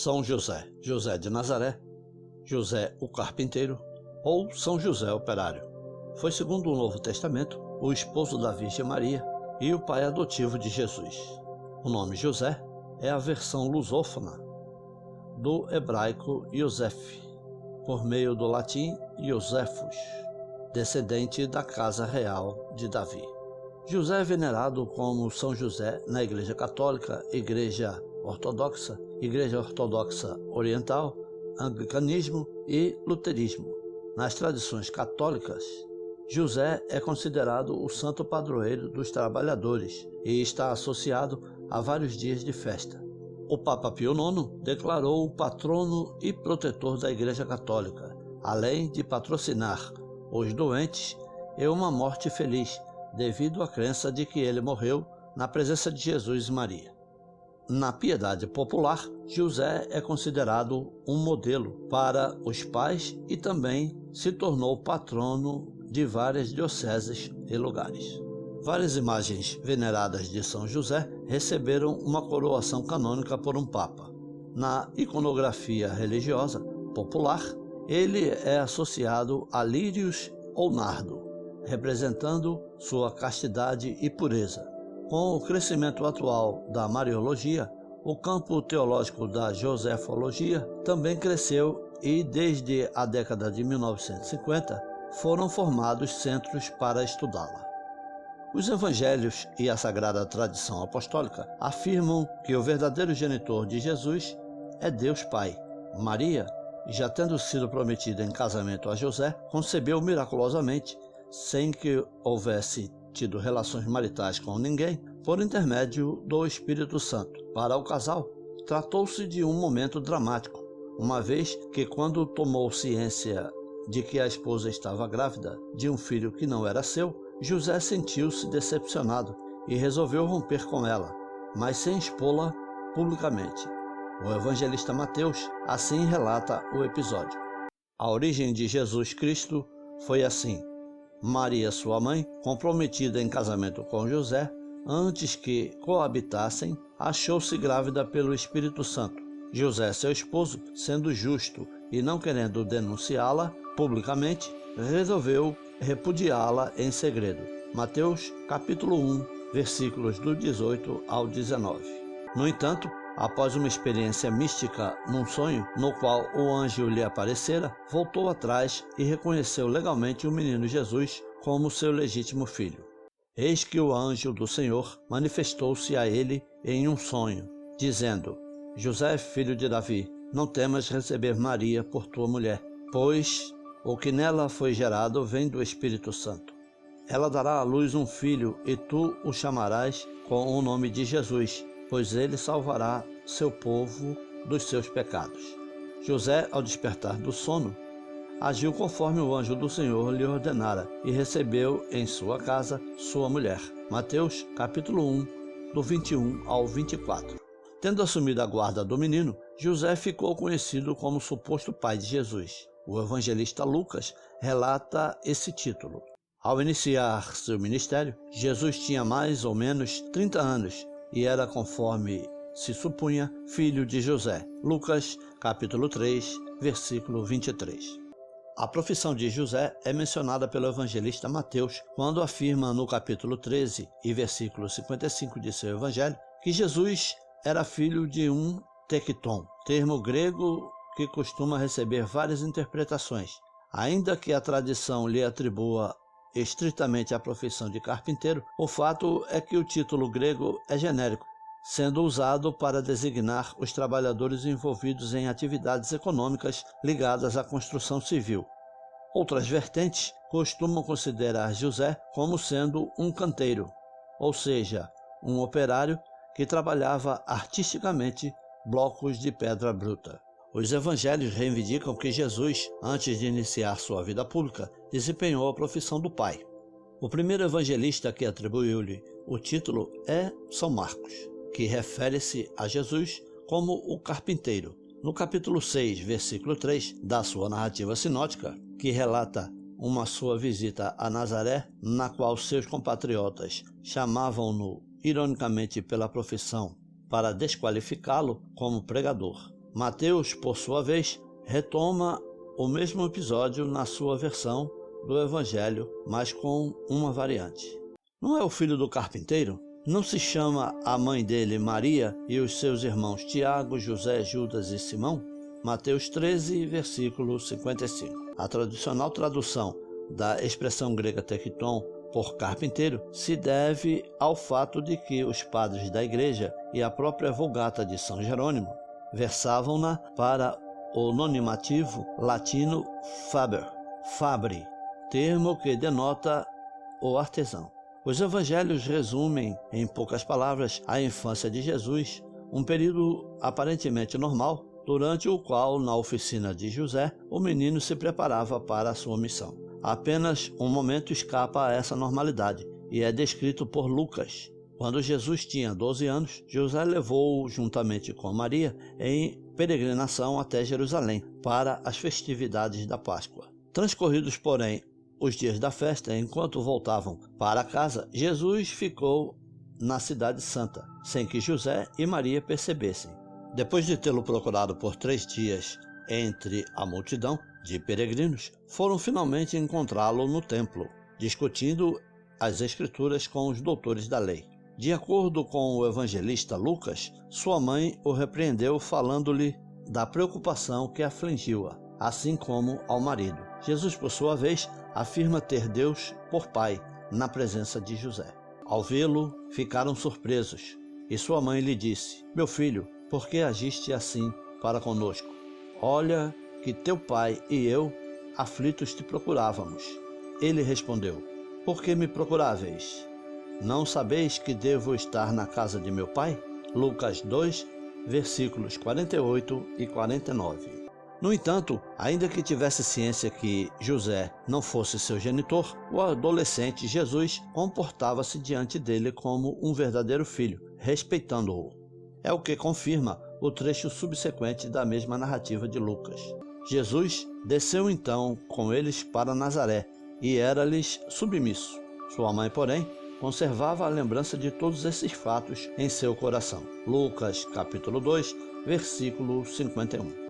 São José, José de Nazaré, José o Carpinteiro ou São José Operário. Foi, segundo o Novo Testamento, o esposo da Virgem Maria e o pai adotivo de Jesus. O nome José é a versão lusófona do hebraico Yosef, por meio do latim Josephus, descendente da casa real de Davi. José é venerado como São José na Igreja Católica, Igreja Ortodoxa Oriental, Anglicanismo e Luterismo. Nas tradições católicas, José é considerado o santo padroeiro dos trabalhadores e está associado a vários dias de festa. O Papa Pio IX declarou o patrono e protetor da Igreja Católica, além de patrocinar os doentes e uma morte feliz, devido à crença de que ele morreu na presença de Jesus e Maria. Na piedade popular, José é considerado um modelo para os pais e também se tornou patrono de várias dioceses e lugares. Várias imagens veneradas de São José receberam uma coroação canônica por um papa. Na iconografia religiosa popular, ele é associado a lírios ou nardo, representando sua castidade e pureza. Com o crescimento atual da Mariologia, o campo teológico da Josefologia também cresceu e, desde a década de 1950, foram formados centros para estudá-la. Os evangelhos e a sagrada tradição apostólica afirmam que o verdadeiro genitor de Jesus é Deus Pai. Maria, já tendo sido prometida em casamento a José, concebeu miraculosamente, sem que houvesse tido relações maritais com ninguém, por intermédio do Espírito Santo. Para o casal, tratou-se de um momento dramático, uma vez que, quando tomou ciência de que a esposa estava grávida de um filho que não era seu, José sentiu-se decepcionado e resolveu romper com ela, mas sem expô-la publicamente. O evangelista Mateus assim relata o episódio. A origem de Jesus Cristo foi assim: Maria, sua mãe, comprometida em casamento com José, antes que coabitassem, achou-se grávida pelo Espírito Santo. José, seu esposo, sendo justo e não querendo denunciá-la publicamente, resolveu repudiá-la em segredo. Mateus, capítulo 1, versículos do 18 ao 19. No entanto, após uma experiência mística num sonho, no qual o anjo lhe aparecera, voltou atrás e reconheceu legalmente o menino Jesus como seu legítimo filho. Eis que o anjo do Senhor manifestou-se a ele em um sonho, dizendo: José, filho de Davi, não temas receber Maria por tua mulher, pois o que nela foi gerado vem do Espírito Santo. Ela dará à luz um filho, e tu o chamarás com o nome de Jesus, pois ele salvará seu povo dos seus pecados. José, ao despertar do sono, agiu conforme o anjo do Senhor lhe ordenara e recebeu em sua casa sua mulher. Mateus, capítulo 1, do 21 ao 24. Tendo assumido a guarda do menino, José ficou conhecido como suposto pai de Jesus. O evangelista Lucas relata esse título. Ao iniciar seu ministério, Jesus tinha mais ou menos 30 anos e era, conforme se supunha, filho de José. Lucas, capítulo 3, versículo 23. A profissão de José é mencionada pelo evangelista Mateus quando afirma no capítulo 13 e versículo 55 de seu evangelho que Jesus era filho de um tecton, termo grego que costuma receber várias interpretações. Ainda que a tradição lhe atribua estritamente a profissão de carpinteiro, o fato é que o título grego é genérico, sendo usado para designar os trabalhadores envolvidos em atividades econômicas ligadas à construção civil. Outras vertentes costumam considerar José como sendo um canteiro, ou seja, um operário que trabalhava artisticamente blocos de pedra bruta. Os evangelhos reivindicam que Jesus, antes de iniciar sua vida pública, desempenhou a profissão do pai. O primeiro evangelista que atribuiu-lhe o título é São Marcos, que refere-se a Jesus como o carpinteiro. No capítulo 6, versículo 3 da sua narrativa sinótica, que relata uma sua visita a Nazaré, na qual seus compatriotas chamavam-no ironicamente pela profissão para desqualificá-lo como pregador. Mateus, por sua vez, retoma o mesmo episódio na sua versão do Evangelho, mas com uma variante. Não é o filho do carpinteiro? Não se chama a mãe dele Maria e os seus irmãos Tiago, José, Judas e Simão? Mateus 13, versículo 55. A tradicional tradução da expressão grega tekton por carpinteiro se deve ao fato de que os padres da igreja e a própria Vulgata de São Jerônimo versavam-na para o nominativo latino faber, fabri, termo que denota o artesão. Os evangelhos resumem, em poucas palavras, a infância de Jesus, um período aparentemente normal, durante o qual, na oficina de José, o menino se preparava para a sua missão. Apenas um momento escapa a essa normalidade, e é descrito por Lucas. Quando Jesus tinha 12 anos, José levou-o juntamente com Maria em peregrinação até Jerusalém, para as festividades da Páscoa. Transcorridos, porém, os dias da festa, enquanto voltavam para casa, Jesus ficou na Cidade Santa, sem que José e Maria percebessem. Depois de tê-lo procurado por 3 dias entre a multidão de peregrinos, foram finalmente encontrá-lo no templo, discutindo as Escrituras com os doutores da lei. De acordo com o evangelista Lucas, sua mãe o repreendeu, falando-lhe da preocupação que afligiu-a, assim como ao marido. Jesus, por sua vez, afirma ter Deus por pai na presença de José. Ao vê-lo, ficaram surpresos, e sua mãe lhe disse: "Meu filho, por que agiste assim para conosco? Olha que teu pai e eu, aflitos, te procurávamos." Ele respondeu: "Por que me procuráveis? Não sabeis que devo estar na casa de meu pai?" Lucas 2, versículos 48 e 49. No entanto, ainda que tivesse ciência que José não fosse seu genitor, o adolescente Jesus comportava-se diante dele como um verdadeiro filho, respeitando-o. É o que confirma o trecho subsequente da mesma narrativa de Lucas. Jesus desceu então com eles para Nazaré e era-lhes submisso. Sua mãe, porém, conservava a lembrança de todos esses fatos em seu coração. Lucas, capítulo 2, versículo 51.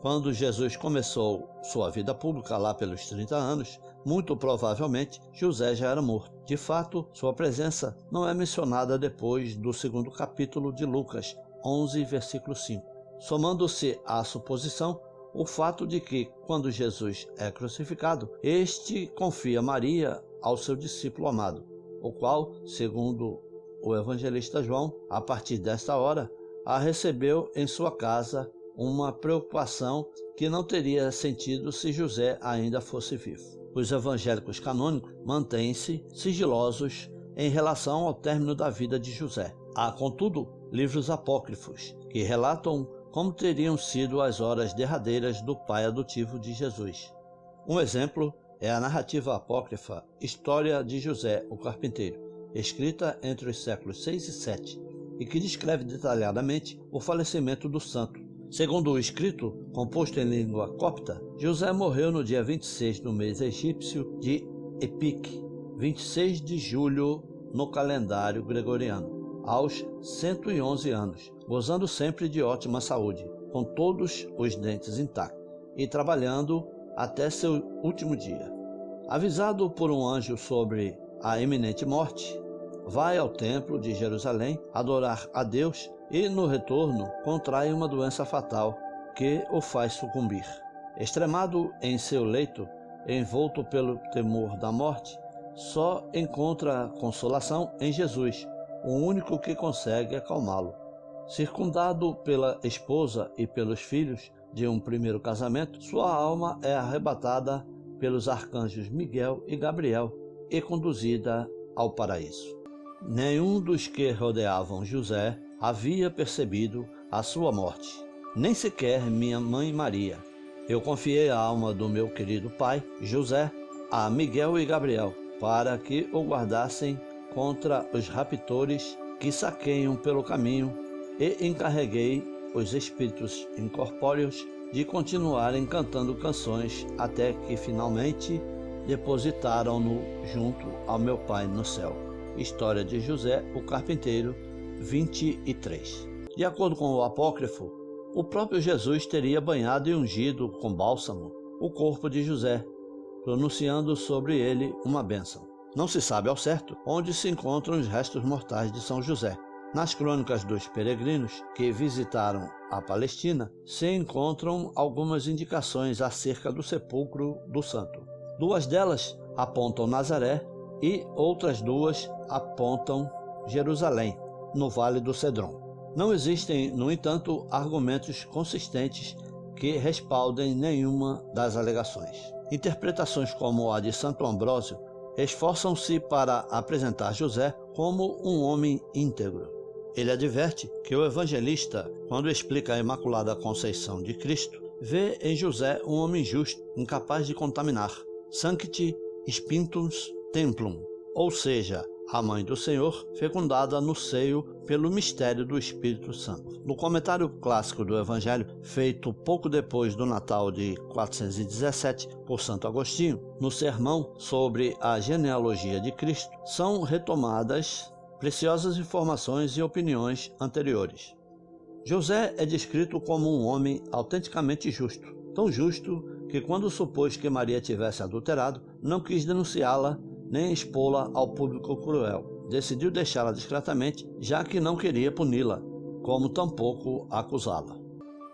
Quando Jesus começou sua vida pública lá pelos 30 anos, muito provavelmente José já era morto. De fato, sua presença não é mencionada depois do 2º capítulo de Lucas 11, versículo 5. Somando-se à suposição o fato de que, quando Jesus é crucificado, este confia Maria ao seu discípulo amado, o qual, segundo o evangelista João, a partir desta hora, a recebeu em sua casa, uma preocupação que não teria sentido se José ainda fosse vivo. Os evangélicos canônicos mantêm-se sigilosos em relação ao término da vida de José. Há, contudo, livros apócrifos que relatam como teriam sido as horas derradeiras do pai adotivo de Jesus. Um exemplo é a narrativa apócrifa História de José, o Carpinteiro, escrita entre os séculos 6 e 7, e que descreve detalhadamente o falecimento do santo. Segundo o escrito, composto em língua copta, José morreu no dia 26 do mês egípcio de Epique, 26 de julho no calendário gregoriano, aos 111 anos, gozando sempre de ótima saúde, com todos os dentes intactos, e trabalhando até seu último dia. Avisado por um anjo sobre a iminente morte, vai ao templo de Jerusalém adorar a Deus e, no retorno, contrai uma doença fatal que o faz sucumbir. Extremado em seu leito, envolto pelo temor da morte, só encontra consolação em Jesus, o único que consegue acalmá-lo. Circundado pela esposa e pelos filhos de um primeiro casamento, sua alma é arrebatada pelos arcanjos Miguel e Gabriel e conduzida ao paraíso. Nenhum dos que rodeavam José havia percebido a sua morte, nem sequer minha mãe Maria. Eu confiei a alma do meu querido pai, José, a Miguel e Gabriel, para que o guardassem contra os raptores que saqueiam pelo caminho, e encarreguei os espíritos incorpóreos de continuarem cantando canções até que finalmente depositaram-no junto ao meu pai no céu. História de José, o Carpinteiro, 23. De acordo com o apócrifo, o próprio Jesus teria banhado e ungido com bálsamo o corpo de José, pronunciando sobre ele uma bênção. Não se sabe ao certo onde se encontram os restos mortais de São José. Nas crônicas dos peregrinos que visitaram a Palestina, se encontram algumas indicações acerca do sepulcro do santo. 2 delas apontam Nazaré e outras 2 apontam Jerusalém, no Vale do Cedron. Não existem, no entanto, argumentos consistentes que respaldem nenhuma das alegações. Interpretações como a de Santo Ambrósio esforçam-se para apresentar José como um homem íntegro. Ele adverte que o evangelista, quando explica a Imaculada Conceição de Cristo, vê em José um homem justo, incapaz de contaminar, sancti spintus templum, ou seja, a mãe do Senhor, fecundada no seio pelo mistério do Espírito Santo. No comentário clássico do Evangelho, feito pouco depois do Natal de 417 por Santo Agostinho, no sermão sobre a genealogia de Cristo, são retomadas preciosas informações e opiniões anteriores. José é descrito como um homem autenticamente justo, tão justo que quando supôs que Maria tivesse adulterado, não quis denunciá-la nem expô-la ao público cruel. Decidiu deixá-la discretamente, já que não queria puni-la, como tampouco acusá-la.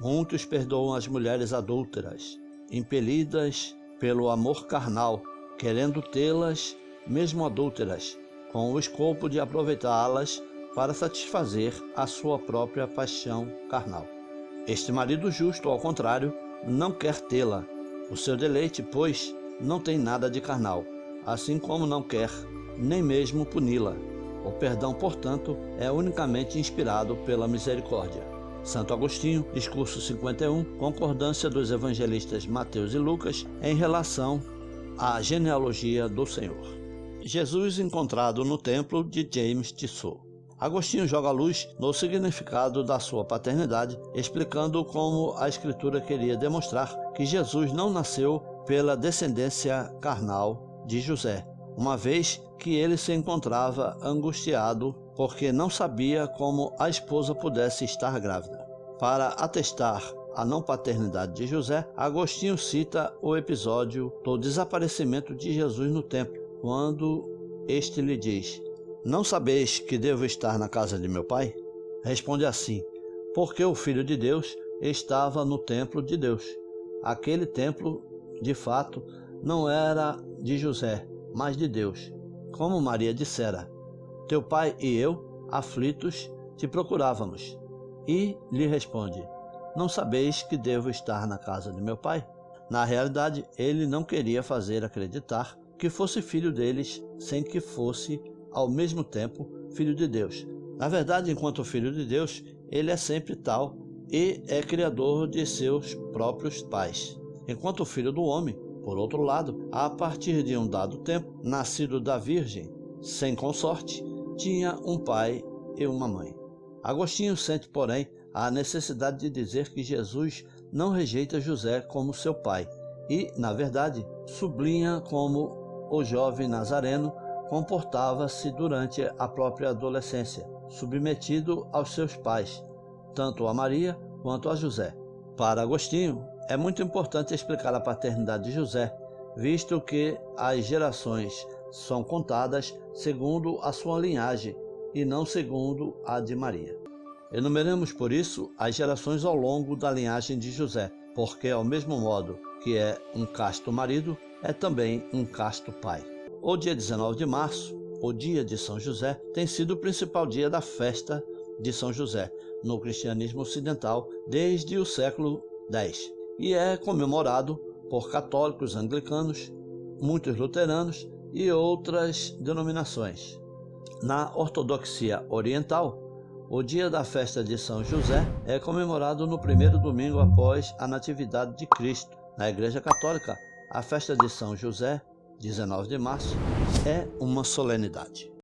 Muitos perdoam as mulheres adúlteras, impelidas pelo amor carnal, querendo tê-las, mesmo adúlteras, com o escopo de aproveitá-las para satisfazer a sua própria paixão carnal. Este marido justo, ao contrário, não quer tê-la. O seu deleite, pois, não tem nada de carnal, assim como não quer nem mesmo puni-la. O perdão, portanto, é unicamente inspirado pela misericórdia. Santo Agostinho, discurso 51, concordância dos evangelistas Mateus e Lucas em relação à genealogia do Senhor. Jesus encontrado no templo de James Tissot. Agostinho joga luz no significado da sua paternidade, explicando como a Escritura queria demonstrar que Jesus não nasceu pela descendência carnal de José, uma vez que ele se encontrava angustiado porque não sabia como a esposa pudesse estar grávida. Para atestar a não paternidade de José, Agostinho cita o episódio do desaparecimento de Jesus no templo, quando este lhe diz: "Não sabeis que devo estar na casa de meu pai?" Responde assim: porque o Filho de Deus estava no templo de Deus. Aquele templo, de fato, não era de José, mas de Deus. Como Maria dissera: "Teu pai e eu, aflitos, te procurávamos." E lhe responde: "Não sabeis que devo estar na casa de meu pai?" Na realidade, ele não queria fazer acreditar que fosse filho deles, sem que fosse, ao mesmo tempo, filho de Deus. Na verdade, enquanto filho de Deus, ele é sempre tal e é criador de seus próprios pais. Enquanto filho do homem, por outro lado, a partir de um dado tempo, nascido da Virgem, sem consorte, tinha um pai e uma mãe. Agostinho sente, porém, a necessidade de dizer que Jesus não rejeita José como seu pai e, na verdade, sublinha como o jovem nazareno comportava-se durante a própria adolescência, submetido aos seus pais, tanto a Maria quanto a José. Para Agostinho, é muito importante explicar a paternidade de José, visto que as gerações são contadas segundo a sua linhagem e não segundo a de Maria. Enumeramos, por isso, as gerações ao longo da linhagem de José, porque, ao mesmo modo que é um casto marido, é também um casto pai. O dia 19 de março, o dia de São José, tem sido o principal dia da festa de São José no cristianismo ocidental desde o século X e é comemorado por católicos anglicanos, muitos luteranos e outras denominações. Na ortodoxia oriental, o dia da festa de São José é comemorado no primeiro domingo após a Natividade de Cristo. Na Igreja Católica, a festa de São José, 19 de março, é uma solenidade.